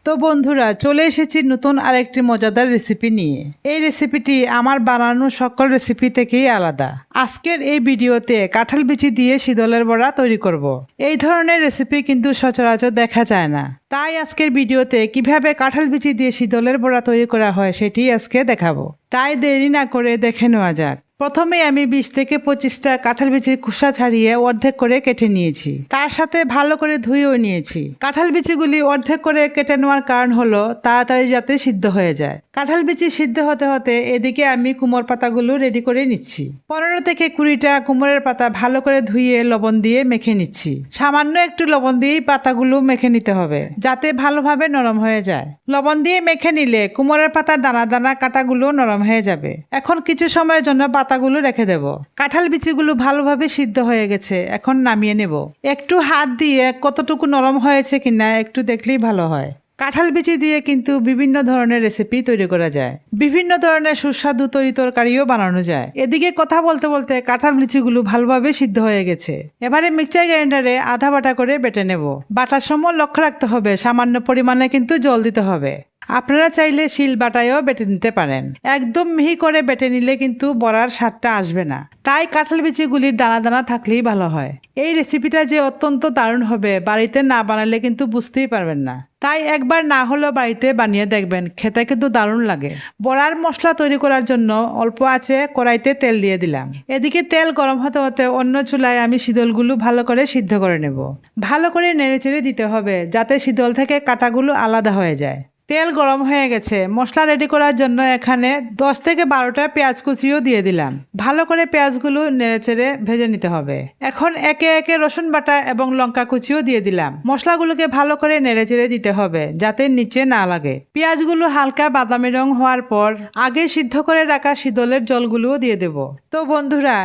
তো বন্ধুরা চলে এসেছি নতুন আরেকটি মজাদার রেসিপি নিয়ে। এই রেসিপিটি আমার বানানো সকল রেসিপি থেকেই আলাদা। আজকের এই ভিডিওতে কাঁঠাল বিচি দিয়ে শীতলের বড়া তৈরি করব। এই ধরনের রেসিপি কিন্তু সচরাচর দেখা যায় না, তাই আজকের ভিডিওতে কিভাবে কাঁঠাল বিচি দিয়ে শীতলের বড়া তৈরি করা হয় সেটি আজকে দেখাবো। তাই দেরি না করে দেখে নেওয়া যাক। প্রথমে আমি 20 থেকে 25টা কাঁঠাল বিচির খোসা ছাড়িয়ে অর্ধেক করে কেটে নিয়েছি, তার সাথে ভালো করে ধুয়েও নিয়েছি। কাঁঠাল বিচিগুলি অর্ধেক করে কেটে নেওয়ার কারণ হলো তাড়াতাড়ি যাতে সিদ্ধ হয়ে যায়। কাঁঠাল বিচি সিদ্ধ হতে হতে এদিকে আমি কুমড়োর পাতাগুলো রেডি করে নিচ্ছি। 15 থেকে 20টা কুমড়োর পাতা ভালো করে ধুয়ে লবণ দিয়ে মেখে নিচ্ছি। সামান্য একটু লবণ দিয়েই পাতাগুলো মেখে নিতে হবে যাতে ভালোভাবে নরম হয়ে যায়। লবণ দিয়ে মেখে নিলে কুমড়োর পাতার দানা দানা কাটাগুলো নরম হয়ে যাবে। এখন কিছু সময়ের জন্য পাতাগুলো রেখে দেব। কাঁঠাল বিচিগুলো ভালোভাবে সিদ্ধ হয়ে গেছে, এখন নামিয়ে নেব। একটু হাত দিয়ে কতটুকু নরম হয়েছে কিনা একটু দেখলেই ভালো হয়। কাঁঠাল বিচি দিয়ে কিন্তু বিভিন্ন ধরনের রেসিপি তৈরি করা যায়, বিভিন্ন ধরনের সুস্বাদু তরকারিও বানানো যায়। এদিকে কথা বলতে বলতে কাঁঠাল বিচিগুলো ভালোভাবে সিদ্ধ হয়ে গেছে। এবারে মিক্সচার গ্রাইন্ডারে আধা বাটা করে বেটে নেব। বাটার সময় লক্ষ্য রাখতে হবে সামান্য পরিমাণে কিন্তু জল দিতে হবে। আপনারা চাইলে শিল বাটায়ও বেটে নিতে পারেন। একদম মিহি করে বেটে নিলে কিন্তু বড়ার স্বাদটা আসবে না, তাই কাঁঠাল বিচিগুলির দানা দানা থাকলেই ভালো হয়। এই রেসিপিটা যে অত্যন্ত দারুণ হবে বাড়িতে না বানালে কিন্তু বুঝতেই পারবেন না। তাই একবার না হলেও বাড়িতে বানিয়ে দেখবেন, খেতে কিন্তু দারুণ লাগে। বড়ার মশলা তৈরি করার জন্য অল্প আঁচে কড়াইতে তেল দিয়ে দিলাম। এদিকে তেল গরম হতে হতে অন্য চুলায় আমি শীতলগুলো ভালো করে সিদ্ধ করে নেব। ভালো করে নেড়েচেড়ে দিতে হবে যাতে শীতল থেকে কাঁটাগুলো আলাদা হয়ে যায়। তেল গরম হয়ে গেছে। মশলা রেডি করার জন্য এখানে 10 থেকে 12টা পেঁয়াজ কুচিও দিয়ে দিলাম। ভালো করে পেঁয়াজগুলো নেড়েচেড়ে ভেজে নিতে হবে। এখন একে একে রসুন বাটা এবং লঙ্কা কুচিও দিয়ে দিলাম। মশলাগুলোকে ভালো করে নেড়েচেড়ে দিতে হবে যাতে নিচে না লাগে। পেঁয়াজগুলো হালকা বাদামি রং হওয়ার পর আগে সিদ্ধ করে রাখা শীতলের জলগুলোও দিয়ে দেব। তো বন্ধুরা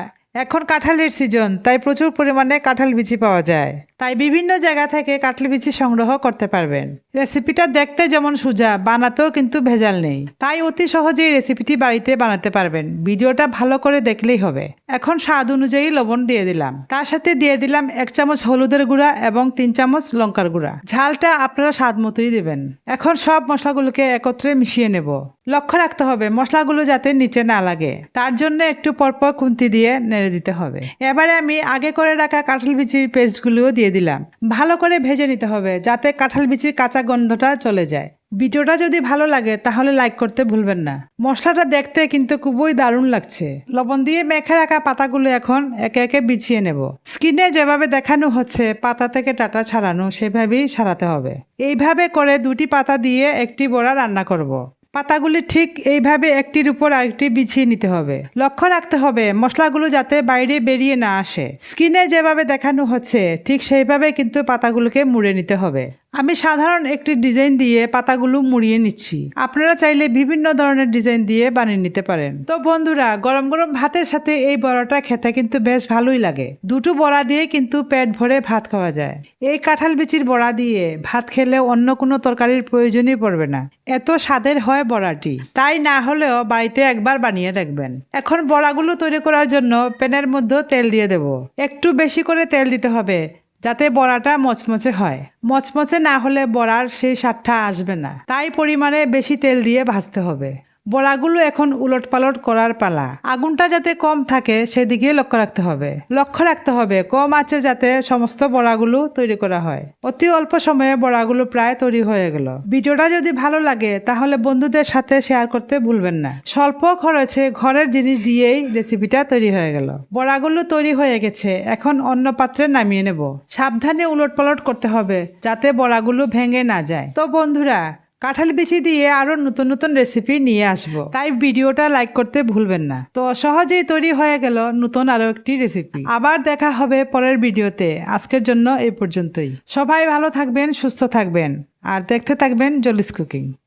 এখন কাঁঠালের সিজন, তাই প্রচুর পরিমাণে কাঁঠাল বিচি পাওয়া যায়। তাই বিভিন্ন জায়গা থেকে কাঁঠাল বিচি সংগ্রহ করতে পারবেন। রেসিপিটা দেখতে যেমন সোজা, বানাতেও কিন্তু ভেজাল নেই। তাই অতি সহজেই রেসিপিটি বাড়িতে বানাতে পারবেন। ভিডিওটা ভালো করে দেখলেই হবে। এখন স্বাদ অনুযায়ী লবণ দিয়ে দিলাম। তার সাথে দিয়ে দিলাম 1 চামচ হলুদের গুঁড়া এবং 3 চামচ লঙ্কার গুঁড়া। ঝালটা আপনারা স্বাদ মতোই দেবেন। এখন সব মশলাগুলোকে একত্রে মিশিয়ে নেব। লক্ষ্য রাখতে হবে মশলাগুলো যাতে নিচে না লাগে, তার জন্য একটু পরপর খুন্তি দিয়ে নেড়ে দিতে হবে। এবারে আমি আগে করে রাখা কাঁঠাল বিচির পেস্টগুলোও দিয়ে দিলাম। ভালো করে ভেজে নিতে হবে যাতে কাঁঠাল বিচির কাঁচা গন্ধটা চলে যায়। ভিডিওটা যদি ভালো লাগে তাহলে লাইক করতে ভুলবেন না। মশলাটা দেখতে কিন্তু খুবই দারুণ লাগছে। লবণ দিয়ে মেখে রাখা পাতাগুলো এখন একে একে বিছিয়ে নেব। স্ক্রিনে যেভাবে দেখানো হচ্ছে পাতা থেকে টাটা ছাড়ানো, সেভাবেই ছাড়াতে হবে। এইভাবে করে 2টি পাতা দিয়ে একটি বড়া রান্না করব। পাতাগুলি ঠিক এইভাবে একটির উপর আরেকটি বিছিয়ে নিতে হবে। লক্ষ্য রাখতে হবে মশলাগুলো যাতে বাইরে বেরিয়ে না আসে। স্ক্রিনে যেভাবে দেখানো হচ্ছে ঠিক সেইভাবে কিন্তু পাতাগুলোকে মুড়ে নিতে হবে। আমি সাধারণ একটি ডিজাইন দিয়ে পাতাগুলো মুড়িয়ে নিচ্ছি। আপনারা চাইলে বিভিন্ন ধরনের ডিজাইন দিয়ে বানিয়ে নিতে পারেন। তো বন্ধুরা গরম গরম ভাতের সাথে এই বড়াটা খেতে কিন্তু বেশ ভালোই লাগে। 2টো বড়া দিয়ে কিন্তু পেট ভরে ভাত খাওয়া যায়। এই কাঁঠাল বিচির বড়া দিয়ে ভাত খেলে অন্য কোনো তরকারির প্রয়োজনই পড়বে না, এত স্বাদের হয় বড়াটি। তাই না হলেও বাড়িতে একবার বানিয়ে দেখবেন। এখন বড়াগুলো তৈরি করার জন্য প্যানের মধ্যে তেল দিয়ে দেব। একটু বেশি করে তেল দিতে হবে যাতে বড়াটা মচমচে হয়। মচমচে না হলে বড়ার সেই স্বাদটা আসবে না, তাই পরিমাণে বেশি তেল দিয়ে ভাজতে হবে। বড়াগুলো এখন উলট পালট করার পালা। আগুনটা যাতে কম থাকে সেদিকে লক্ষ্য রাখতে হবে। লক্ষ্য রাখতে হবে কম আছে যাতে সমস্ত বড়াগুলো তৈরি করা হয়। অতি অল্প সময়ে বড়াগুলো প্রায় তৈরি হয়ে গেল। ভিডিওটা যদি ভালো লাগে তাহলে বন্ধুদের সাথে শেয়ার করতে ভুলবেন না। স্বল্প খরচে ঘরের জিনিস দিয়েই রেসিপিটা তৈরি হয়ে গেল। বড়াগুলো তৈরি হয়ে গেছে, এখন অন্য পাত্রে নামিয়ে নেব। সাবধানে উলট পালট করতে হবে যাতে বড়াগুলো ভেঙে না যায়। তো বন্ধুরা কাঁঠাল বিচি দিয়ে আরো নতুন নতুন রেসিপি নিয়ে আসবো, তাই ভিডিওটা লাইক করতে ভুলবেন না। তো সহজেই তৈরি হয়ে গেল নতুন আরো একটি রেসিপি। আবার দেখা হবে পরের ভিডিওতে। আজকের জন্য এই পর্যন্তই। সবাই ভালো থাকবেন, সুস্থ থাকবেন আর দেখতে থাকবেন জলিস কুকিং।